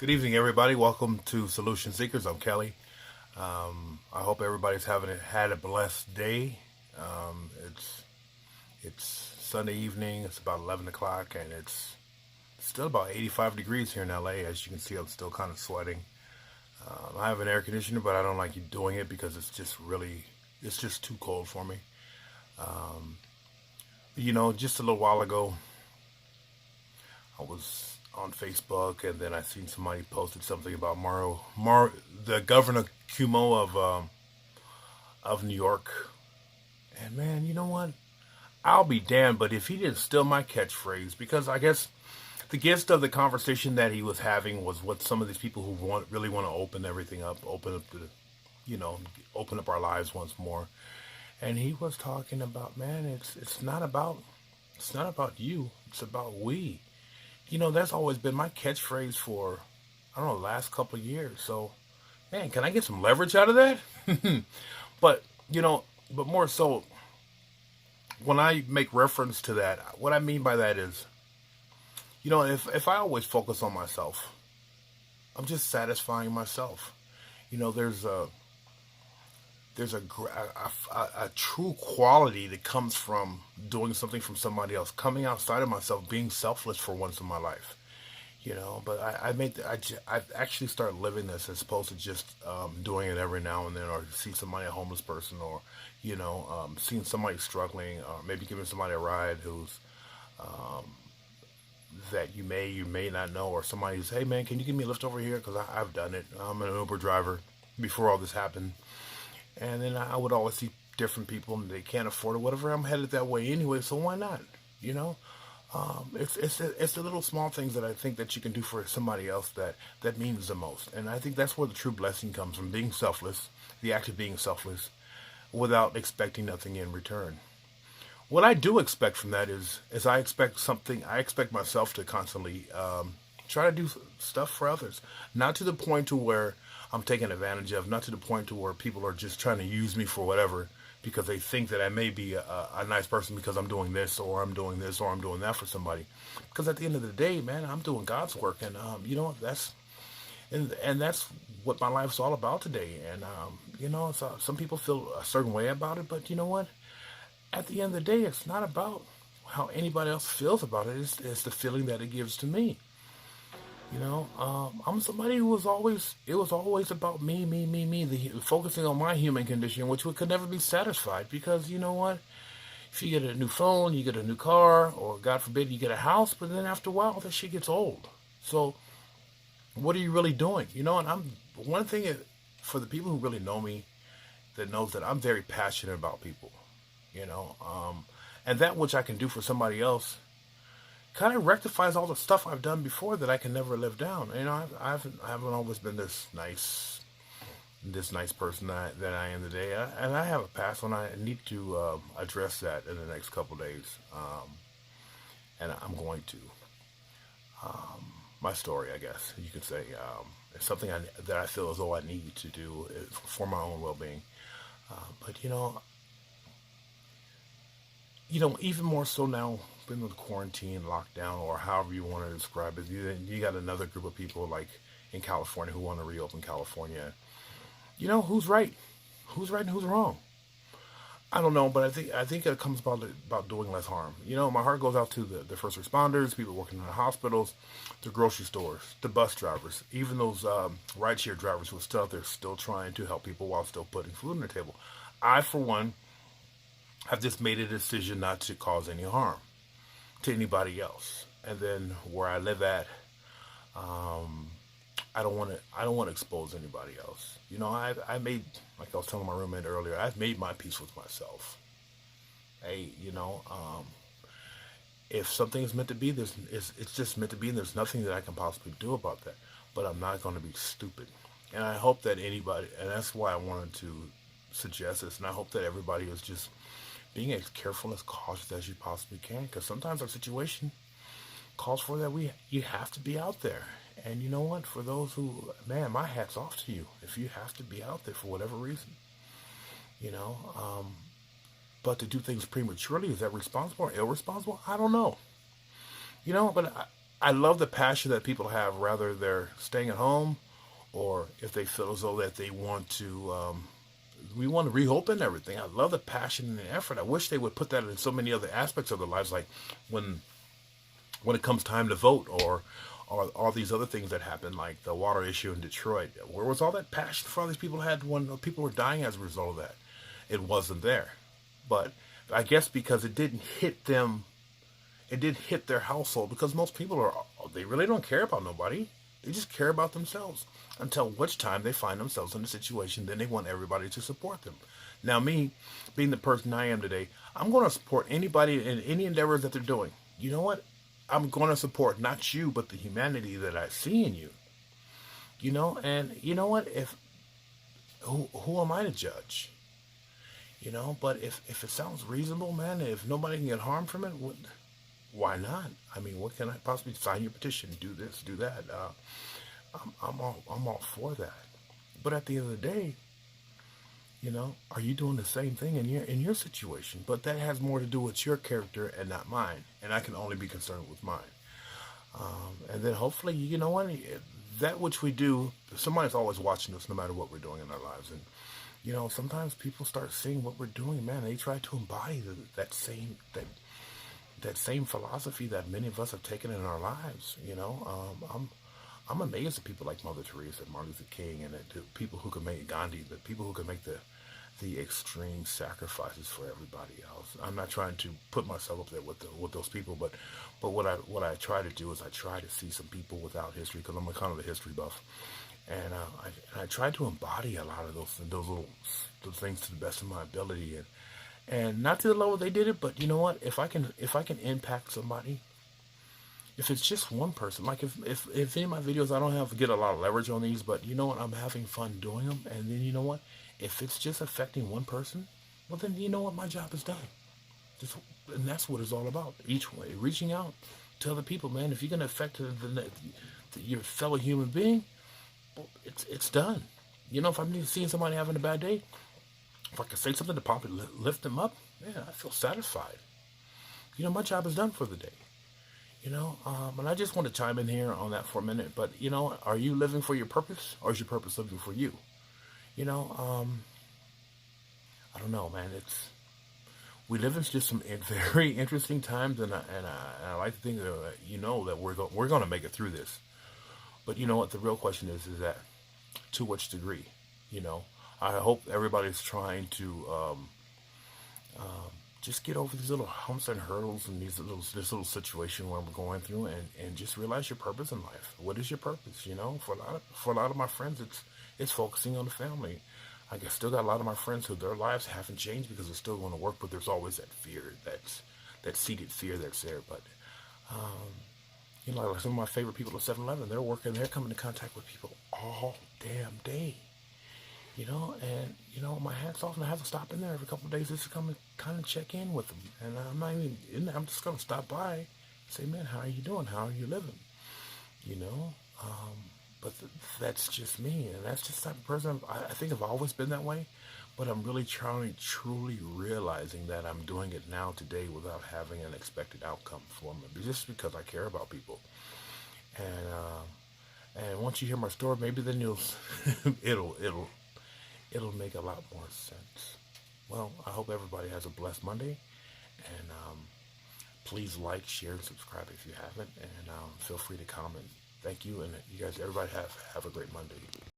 Good evening, everybody. Welcome to Solution Seekers. I'm Kelly. I hope everybody's had a blessed day. It's Sunday evening. It's about 11 o'clock, and it's still about 85 degrees here in LA. As you can see, I'm still kind of sweating. I have an air conditioner, but I don't like doing it because it's just too cold for me. Just a little while ago, I was on Facebook, and then I seen somebody posted something about the Governor Cuomo of New York. And man, you know what? I'll be damned, but if he didn't steal my catchphrase, because I guess the gist of the conversation that he was having was what some of these people who really want to open everything up, you know, open up our lives once more. And he was talking about, man, it's not about you, it's about we. That's always been my catchphrase for, I don't know, the last couple of years. So, man, can I get some leverage out of that? but, but more so, when I make reference to that, what I mean by that is, if I always focus on myself, I'm just satisfying myself. You know, there's a true quality that comes from doing something from somebody else, coming outside of myself, being selfless for once in my life. But I've actually started living this as opposed to just doing it every now and then, or see somebody, a homeless person, or seeing somebody struggling, or maybe giving somebody a ride who's that you may not know, or somebody's, hey man, can you give me a lift over here, because I've done it. I'm an Uber driver before all this happened, and then I would always see different people and they can't afford it, whatever. I'm headed that way anyway, so why not? You know, it's the little small things that I think that you can do for somebody else that means the most, and I think that's where the true blessing comes from: being selfless, the act of being selfless, without expecting nothing in return. What I do expect from that is I expect something. I expect myself to constantly try to do stuff for others, not to the point to where I'm taken advantage of, not to the point to where people are just trying to use me for whatever, because they think that I may be a nice person because I'm doing this, or I'm doing this, or I'm doing that for somebody. Because at the end of the day, man, I'm doing God's work, and that's what my life's all about today. And so some people feel a certain way about it, but you know what? At the end of the day, it's not about how anybody else feels about it. It's the feeling that it gives to me. I'm somebody who it was always about me, me, me, me, focusing on my human condition, which could never be satisfied, because you know what? If you get a new phone, you get a new car, or God forbid, you get a house, but then after a while, that shit gets old. So, what are you really doing? And one thing for the people who really know me, that knows that I'm very passionate about people, you know, and that which I can do for somebody else kind of rectifies all the stuff I've done before that I can never live down. I haven't always been this nice person that I am today, and I have a past, and I need to address that in the next couple of days, and I'm going to. My story, I guess you could say, it's something that I feel as though I need to do for my own well-being. But even more so now, been with quarantine, lockdown, or however you want to describe it. You got another group of people like in California who want to reopen California. Who's right? Who's right and who's wrong? I don't know, but I think it comes about doing less harm. My heart goes out to the first responders, people working in the hospitals, the grocery stores, the bus drivers, even those rideshare drivers who are still out there, still trying to help people while still putting food on the table. I, for one, have just made a decision not to cause any harm to anybody else. And then where I live at, I don't want to expose anybody else. I made, like I was telling my roommate earlier, I've made my peace with myself. Hey, if something is meant to be, it's just meant to be, and there's nothing that I can possibly do about that. But I'm not going to be stupid. And I hope that anybody, and that's why I wanted to suggest this, and I hope that everybody is just being as careful, as cautious as you possibly can, because sometimes our situation calls for that. You have to be out there, and you know what? For those who, man, my hat's off to you. If you have to be out there for whatever reason, you know, but to do things prematurely, is that responsible or irresponsible? I don't know. But I love the passion that people have, rather they're staying at home or if they feel as though that they want to, we want to reopen everything. I love the passion and the effort. I wish they would put that in so many other aspects of their lives, like when it comes time to vote, or all these other things that happened, like the water issue in Detroit. Where was all that passion for all these people had when people were dying as a result of that? It wasn't there. But I guess because it didn't hit them, it didn't hit their household, because most people are, they really don't care about nobody. They just care about themselves, until which time they find themselves in a situation, then they want everybody to support them. Now, me, being the person I am today, I'm going to support anybody in any endeavors that they're doing. You know what? I'm going to support not you, but the humanity that I see in you. You know, and you know what? If who am I to judge? You know, but if it sounds reasonable, man, if nobody can get harmed from it, why not? I mean, what can I possibly sign your petition? Do this, do that. I'm all for that. But at the end of the day, you know, are you doing the same thing in your situation? But that has more to do with your character and not mine. And I can only be concerned with mine. And then hopefully, you know what, that which we do, somebody's always watching us, no matter what we're doing in our lives. And you know, sometimes people start seeing what we're doing. Man, they try to embody that same philosophy that many of us have taken in our lives. You know, I'm amazed at people like Mother Teresa, Martin Luther King, and the people who can make Gandhi, the people who can make the extreme sacrifices for everybody else. I'm not trying to put myself up there with those people, but what I try to do is I try to see some people without history, because I'm a kind of a history buff, and I try to embody a lot of those things to the best of my ability, and not to the level they did it, but you know what? If I can impact somebody, if it's just one person, like if any of my videos, I don't have to get a lot of leverage on these, but you know what? I'm having fun doing them, and then you know what? If it's just affecting one person, well then you know what? My job is done. Just, and that's what it's all about. Each way, reaching out to other people, man. If you're gonna affect your fellow human being, well, it's done. You know, if I'm seeing somebody having a bad day, if I can say something to probably lift them up, man, I feel satisfied. You know, my job is done for the day. You know, and I just want to chime in here on that for a minute. But you know, are you living for your purpose, or is your purpose living for you? You know, I don't know, man. We live in just some very interesting times, and I like to think that you know that we're going to make it through this. But you know what? The real question is that to which degree? You know, I hope everybody's trying to just get over these little humps and hurdles and this little situation where we're going through, and just realize your purpose in life. What is your purpose? You know, for a lot of my friends, it's focusing on the family. I still got a lot of my friends who their lives haven't changed because they're still going to work, but there's always that fear, that seated fear that's there. But you know, like some of my favorite people at 7-Eleven, they're working, they're coming in contact with people all damn day. You know, and you know, my hat's off, and I have to stop in there every couple of days just to come and kind of check in with them. And I'm not even in there. I'm just gonna stop by, and say, man, how are you doing? How are you living? You know, but that's just me, and that's just the type of person. I think I've always been that way, but I'm really truly realizing that I'm doing it now today without having an expected outcome for me, just because I care about people. And once you hear my story, maybe then you'll it'll make a lot more sense. Well, I hope everybody has a blessed Monday, and please like, share, and subscribe if you haven't, and feel free to comment. Thank you, and you guys, everybody have a great Monday.